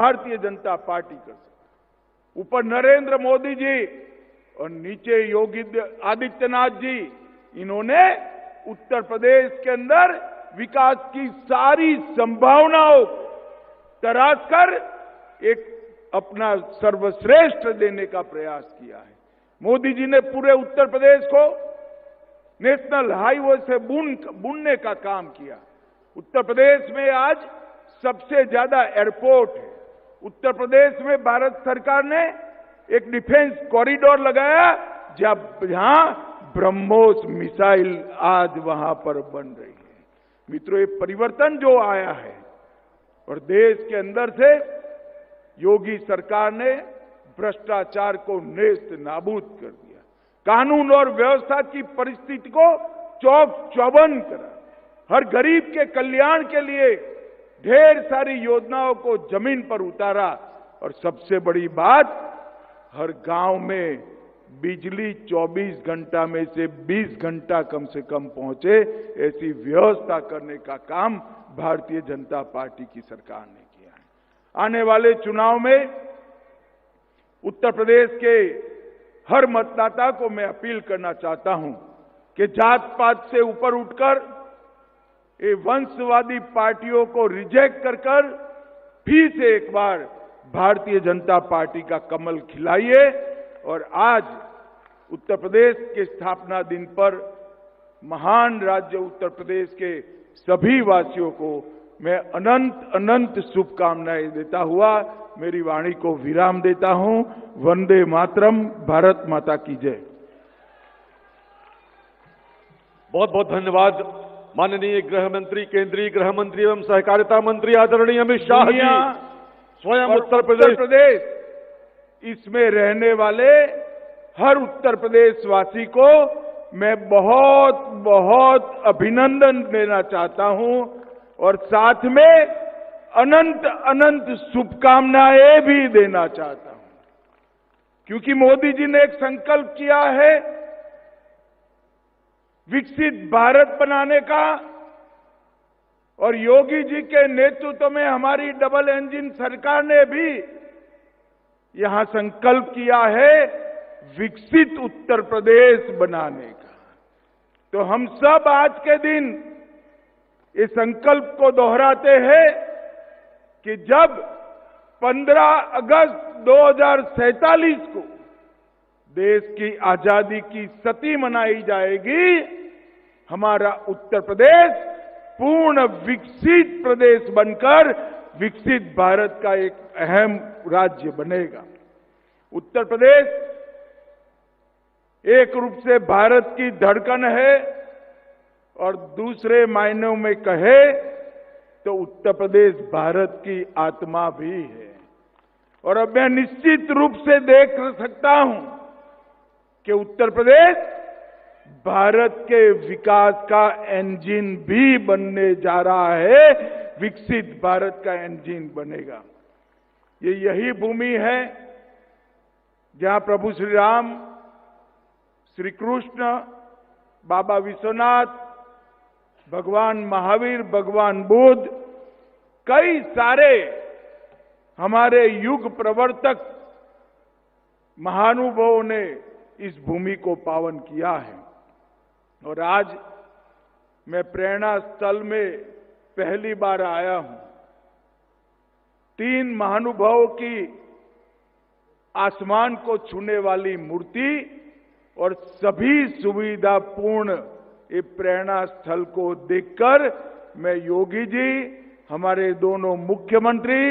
Bharatiya Janata party कर सकती। ऊपर नरेंद्र मोदी जी और नीचे योगी आदित्यनाथ जी, इन्होंने उत्तर प्रदेश के अंदर विकास की सारी संभावनाओं तराश कर एक अपना सर्वश्रेष्ठ देने का प्रयास किया है। मोदी जी ने पूरे उत्तर प्रदेश को नेशनल हाईवे से बुनने का काम किया। उत्तर प्रदेश में आज सबसे ज्यादा एयरपोर्ट है। उत्तर प्रदेश में भारत सरकार ने एक डिफेंस कॉरिडोर लगाया, जहां ब्रह्मोस मिसाइल आज वहां पर बन रही है। मित्रों, ये परिवर्तन जो आया है और देश के अंदर से योगी सरकार ने भ्रष्टाचार को नेस्त नाबूद कर दिया, कानून और व्यवस्था की परिस्थिति को चौक चौबंद करा, हर गरीब के कल्याण के लिए ढेर सारी योजनाओं को जमीन पर उतारा और सबसे बड़ी बात, हर गांव में बिजली 24 घंटा में से 20 घंटा कम से कम पहुंचे, ऐसी व्यवस्था करने का काम भारतीय जनता पार्टी की सरकार ने किया है। आने वाले चुनाव में उत्तर प्रदेश के हर मतदाता को मैं अपील करना चाहता हूं कि जात पात से ऊपर उठकर ये वंशवादी पार्टियों को रिजेक्ट कर फिर से एक बार भारतीय जनता पार्टी का कमल खिलाइए। और आज उत्तर प्रदेश के स्थापना दिन पर महान राज्य उत्तर प्रदेश के सभी वासियों को मैं अनंत अनंत शुभकामनाएं देता हुआ मेरी वाणी को विराम देता हूं। वंदे मातरम। भारत माता की जय। बहुत बहुत धन्यवाद माननीय गृह मंत्री, केंद्रीय गृह मंत्री एवं सहकारिता मंत्री आदरणीय अमित शाह जी। स्वयं उत्तर प्रदेश, इसमें रहने वाले हर उत्तर प्रदेश वासी को मैं बहुत बहुत अभिनंदन देना चाहता हूं और साथ में अनंत अनंत शुभकामनाएं भी देना चाहता हूं, क्योंकि मोदी जी ने एक संकल्प किया है विकसित भारत बनाने का, और योगी जी के नेतृत्व में हमारी डबल इंजन सरकार ने भी यहां संकल्प किया है विकसित उत्तर प्रदेश बनाने का। तो हम सब आज के दिन इस संकल्प को दोहराते हैं कि जब 15 अगस्त 2047 को देश की आजादी की शती मनाई जाएगी, हमारा उत्तर प्रदेश पूर्ण विकसित प्रदेश बनकर विकसित भारत का एक अहम राज्य बनेगा। उत्तर प्रदेश एक रूप से भारत की धड़कन है और दूसरे मायनों में कहे तो उत्तर प्रदेश भारत की आत्मा भी है। और अब मैं निश्चित रूप से देख सकता हूं कि उत्तर प्रदेश भारत के विकास का इंजन भी बनने जा रहा है, विकसित भारत का इंजन बनेगा। ये यही भूमि है जहां प्रभु श्री राम, श्री कृष्ण, बाबा विश्वनाथ, भगवान महावीर, भगवान बुद्ध, कई सारे हमारे युग प्रवर्तक महानुभावों ने इस भूमि को पावन किया है। और आज मैं प्रेरणा स्थल में पहली बार आया हूं। 3 महानुभावों की आसमान को छूने वाली मूर्ति और सभी सुविधापूर्ण ये प्रेरणा स्थल को देखकर मैं योगी जी, हमारे दोनों मुख्यमंत्री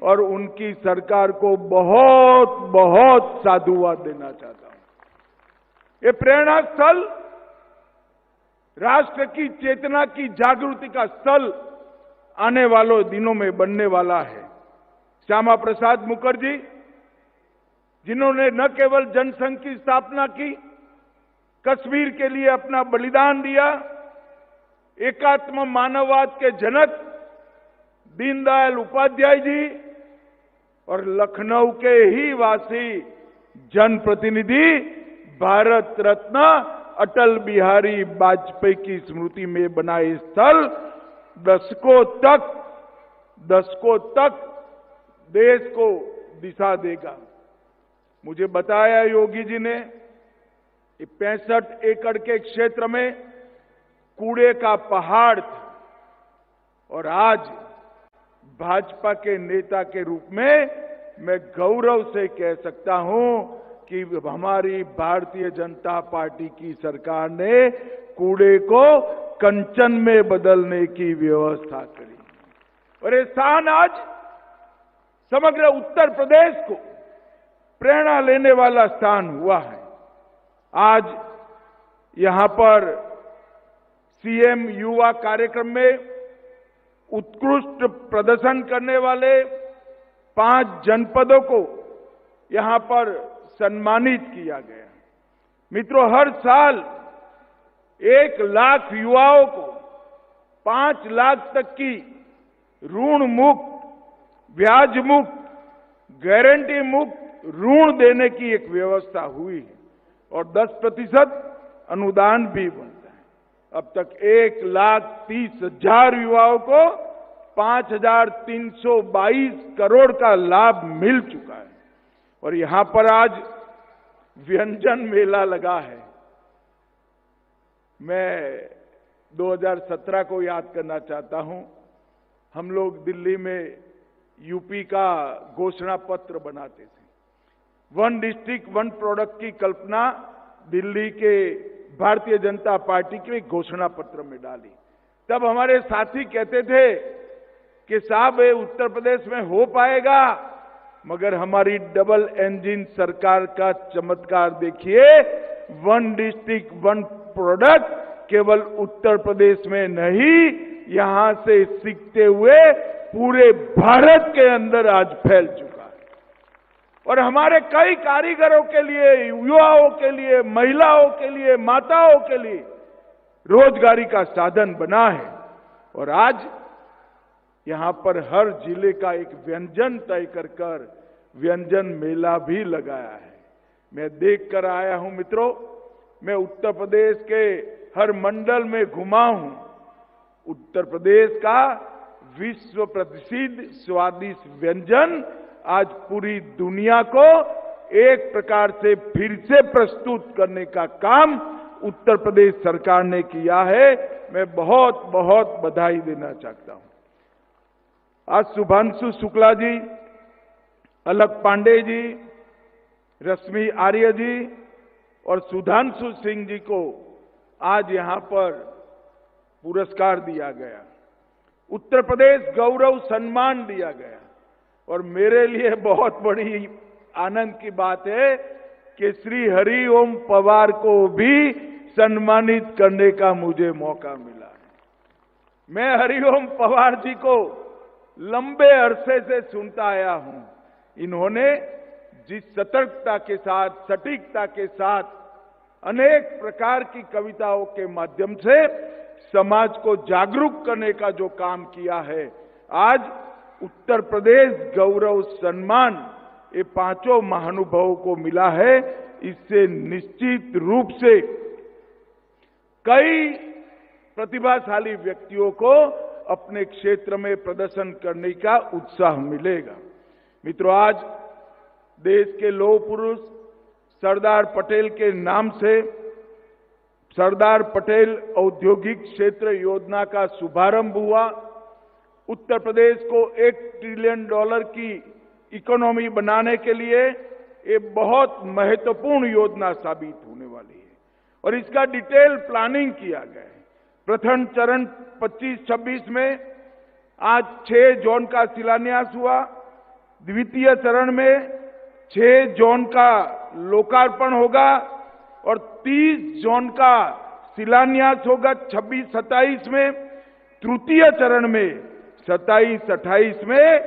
और उनकी सरकार को बहुत बहुत साधुवाद देना चाहता हूं। ये प्रेरणा स्थल राष्ट्र की चेतना की जागृति का स्थल आने वालों दिनों में बनने वाला है। श्यामा प्रसाद मुखर्जी, जिन्होंने न केवल जनसंघ की स्थापना की, कश्मीर के लिए अपना बलिदान दिया, एकात्म मानववाद के जनक दीनदयाल उपाध्याय जी और लखनऊ के ही वासी जनप्रतिनिधि भारत रत्न अटल बिहारी वाजपेयी की स्मृति में बनाए स्थल दशकों तक देश को दिशा देगा। मुझे बताया योगी जी ने 65 एकड़ के क्षेत्र में कूड़े का पहाड़ था और आज भाजपा के नेता के रूप में मैं गौरव से कह सकता हूं कि हमारी भारतीय जनता पार्टी की सरकार ने कूड़े को कंचन में बदलने की व्यवस्था करी और ये स्थान आज समग्र उत्तर प्रदेश को प्रेरणा लेने वाला स्थान हुआ है। आज यहां पर सीएम युवा कार्यक्रम में उत्कृष्ट प्रदर्शन करने वाले 5 जनपदों को यहां पर सम्मानित किया गया। मित्रों, हर साल 1 लाख युवाओं को 5 लाख तक की ऋण मुक्त, ब्याज मुक्त, गारंटी मुक्त ऋण देने की एक व्यवस्था हुई है और 10% अनुदान भी बनता है। अब तक 1,30,000 युवाओं को 5,322 करोड़ का लाभ मिल चुका है और यहां पर आज व्यंजन मेला लगा है। मैं 2017 को याद करना चाहता हूं। हम लोग दिल्ली में यूपी का घोषणा पत्र बनाते थे। 1 डिस्ट्रिक्ट 1 प्रोडक्ट की कल्पना दिल्ली के भारतीय जनता पार्टी के घोषणा पत्र में डाली। तब हमारे साथी कहते थे कि साहब ये उत्तर प्रदेश में हो पाएगा, मगर हमारी डबल इंजन सरकार का चमत्कार देखिए। 1 डिस्ट्रिक्ट 1 प्रोडक्ट केवल उत्तर प्रदेश में नहीं, यहां से सीखते हुए पूरे भारत के अंदर आज फैल चुका है और हमारे कई कारीगरों के लिए, युवाओं के लिए, महिलाओं के लिए, माताओं के लिए रोजगारी का साधन बना है और आज यहां पर हर जिले का एक व्यंजन तय कर व्यंजन मेला भी लगाया है। मैं देख कर आया हूं मित्रों, मैं उत्तर प्रदेश के हर मंडल में घुमा हूं। उत्तर प्रदेश का विश्व प्रसिद्ध स्वादिष्ट व्यंजन आज पूरी दुनिया को एक प्रकार से फिर से प्रस्तुत करने का काम उत्तर प्रदेश सरकार ने किया है। मैं बहुत बहुत बधाई देना चाहता हूं। आज शुभांशु शुक्ला जी, अलक पांडे जी, रश्मि आर्य जी और सुधांशु सिंह जी को आज यहां पर पुरस्कार दिया गया, उत्तर प्रदेश गौरव सम्मान दिया गया और मेरे लिए बहुत बड़ी आनंद की बात है कि श्री हरिओम पवार को भी सम्मानित करने का मुझे मौका मिला है। मैं हरिओम पवार जी को लंबे अरसे से सुनता आया हूं। इन्होंने जिस सतर्कता के साथ, सटीकता के साथ अनेक प्रकार की कविताओं के माध्यम से समाज को जागरूक करने का जो काम किया है, आज उत्तर प्रदेश गौरव सम्मान ये 5 महानुभावों को मिला है। इससे निश्चित रूप से कई प्रतिभाशाली व्यक्तियों को अपने क्षेत्र में प्रदर्शन करने का उत्साह मिलेगा। मित्रों, आज देश के लौह पुरुष सरदार पटेल के नाम से सरदार पटेल औद्योगिक क्षेत्र योजना का शुभारंभ हुआ। उत्तर प्रदेश को $1 ट्रिलियन की इकोनॉमी बनाने के लिए ये बहुत महत्वपूर्ण योजना साबित होने वाली है और इसका डिटेल प्लानिंग किया गया है। प्रथम चरण 25-26 में आज 6 जोन का शिलान्यास हुआ। द्वितीय चरण में 6 जोन का लोकार्पण होगा और 30 जोन का शिलान्यास होगा 26-27 में। तृतीय चरण में 27-28 में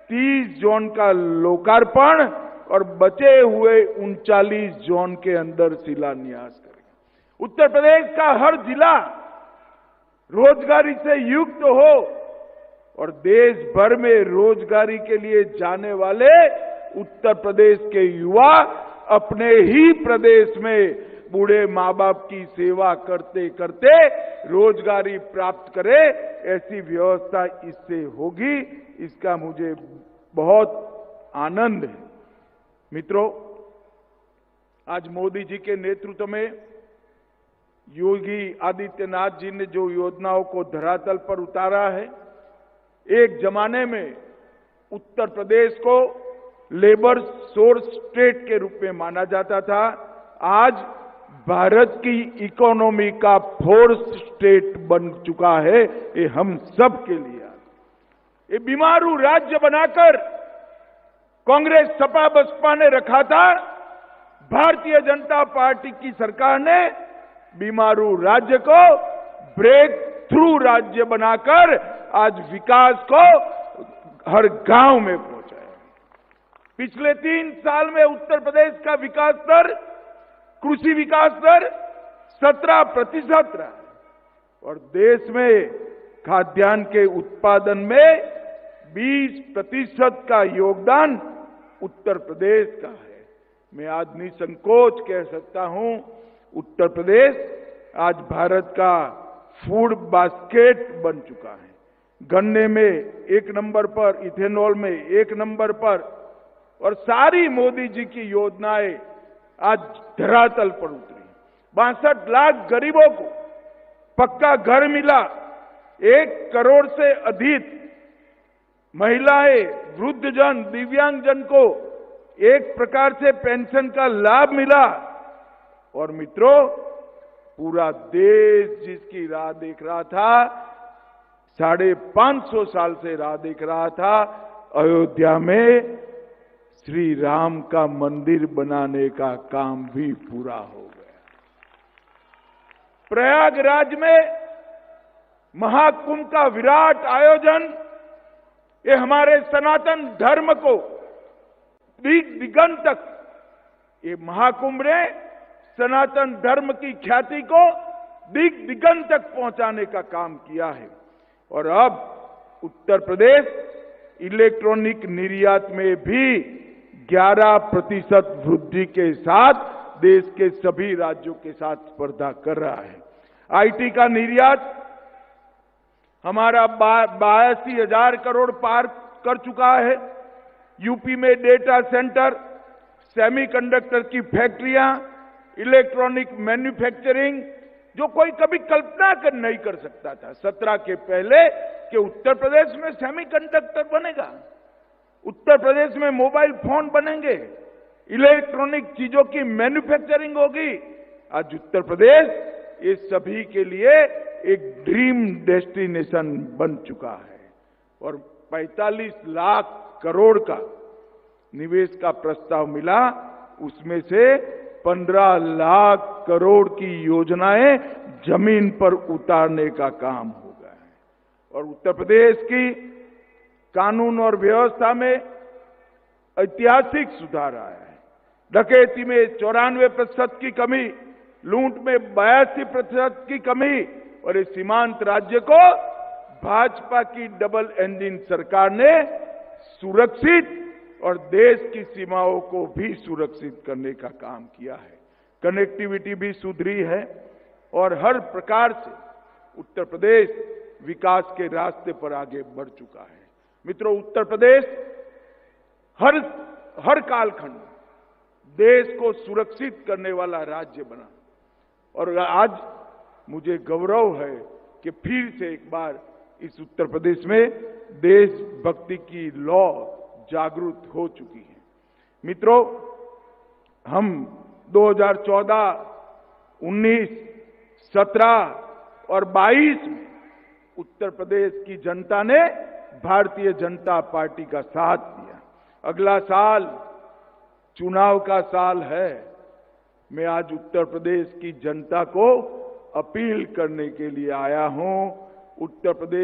30 जोन का लोकार्पण और बचे हुए 39 जोन के अंदर शिलान्यास करेगा। उत्तर प्रदेश का हर जिला रोजगारी से युक्त हो और देश भर में रोजगारी के लिए जाने वाले उत्तर प्रदेश के युवा अपने ही प्रदेश में बूढ़े माँ बाप की सेवा करते करते रोजगारी प्राप्त करे, ऐसी व्यवस्था इससे होगी। इसका मुझे बहुत आनंद है। मित्रों, आज मोदी जी के नेतृत्व में योगी आदित्यनाथ जी ने जो योजनाओं को धरातल पर उतारा है, एक जमाने में उत्तर प्रदेश को लेबर सोर्स स्टेट के रूप में माना जाता था, आज भारत की इकोनॉमी का फोर्स स्टेट बन चुका है। ये हम सब के लिए ये बीमारू राज्य बनाकर कांग्रेस सपा बसपा ने रखा था। भारतीय जनता पार्टी की सरकार ने बीमारू राज्य को ब्रेक थ्रू राज्य बनाकर आज विकास को हर गांव में पहुंचाया। पिछले 3 साल में उत्तर प्रदेश का विकास दर, कृषि विकास दर 17% रहा और देश में खाद्यान्न के उत्पादन में 20% का योगदान उत्तर प्रदेश का है। मैं आज निसंकोच कह सकता हूं, उत्तर प्रदेश आज भारत का फूड बास्केट बन चुका है। गन्ने में 1 नंबर पर, इथेनॉल में 1 नंबर पर, और सारी मोदी जी की योजनाएं आज धरातल पर उतरी। 62 लाख गरीबों को पक्का घर मिला, 1 करोड़ से अधिक महिलाएं, वृद्धजन, दिव्यांगजन को एक प्रकार से पेंशन का लाभ मिला। और मित्रों, पूरा देश जिसकी राह देख रहा था, 550 साल से राह देख रहा था, अयोध्या में श्री राम का मंदिर बनाने का काम भी पूरा हो गया। प्रयागराज में महाकुंभ का विराट आयोजन, ये हमारे सनातन धर्म को दिगंतक, ये महाकुंभ ने सनातन धर्म की ख्याति को दिगंत तक पहुंचाने का काम किया है। और अब उत्तर प्रदेश इलेक्ट्रॉनिक निर्यात में भी 11% वृद्धि के साथ देश के सभी राज्यों के साथ स्पर्धा कर रहा है। आईटी का निर्यात हमारा 82,000 करोड़ पार कर चुका है। यूपी में डेटा सेंटर, सेमीकंडक्टर की फैक्ट्रियां, इलेक्ट्रॉनिक मैन्युफैक्चरिंग, जो कोई कभी कल्पना नहीं कर सकता था 17 के पहले कि उत्तर प्रदेश में सेमीकंडक्टर बनेगा, उत्तर प्रदेश में मोबाइल फोन बनेंगे, इलेक्ट्रॉनिक चीजों की मैन्युफैक्चरिंग होगी। आज उत्तर प्रदेश ये सभी के लिए एक ड्रीम डेस्टिनेशन बन चुका है। और 45 लाख करोड़ का निवेश का प्रस्ताव मिला, उसमें से 15 लाख करोड़ की योजनाएं जमीन पर उतारने का काम हो गया है। और उत्तर प्रदेश की कानून और व्यवस्था में ऐतिहासिक सुधार आया है। डकैती में 94% की कमी, लूट में 82% की कमी, और इस सीमांत राज्य को भाजपा की डबल इंजन सरकार ने सुरक्षित और देश की सीमाओं को भी सुरक्षित करने का काम किया है। कनेक्टिविटी भी सुधरी है और हर प्रकार से उत्तर प्रदेश विकास के रास्ते पर आगे बढ़ चुका है। मित्रों, उत्तर प्रदेश हर कालखंड देश को सुरक्षित करने वाला राज्य बना। और आज मुझे गौरव है कि फिर से एक बार इस उत्तर प्रदेश में देशभक्ति की लौ जागृत हो चुकी है। मित्रों, हम 2014, 19, 17 और 22 में उत्तर प्रदेश की जनता ने भारतीय जनता पार्टी का साथ दिया। अगला साल चुनाव का साल है। मैं आज उत्तर प्रदेश की जनता को अपील करने के लिए आया हूं। उत्तर प्रदेश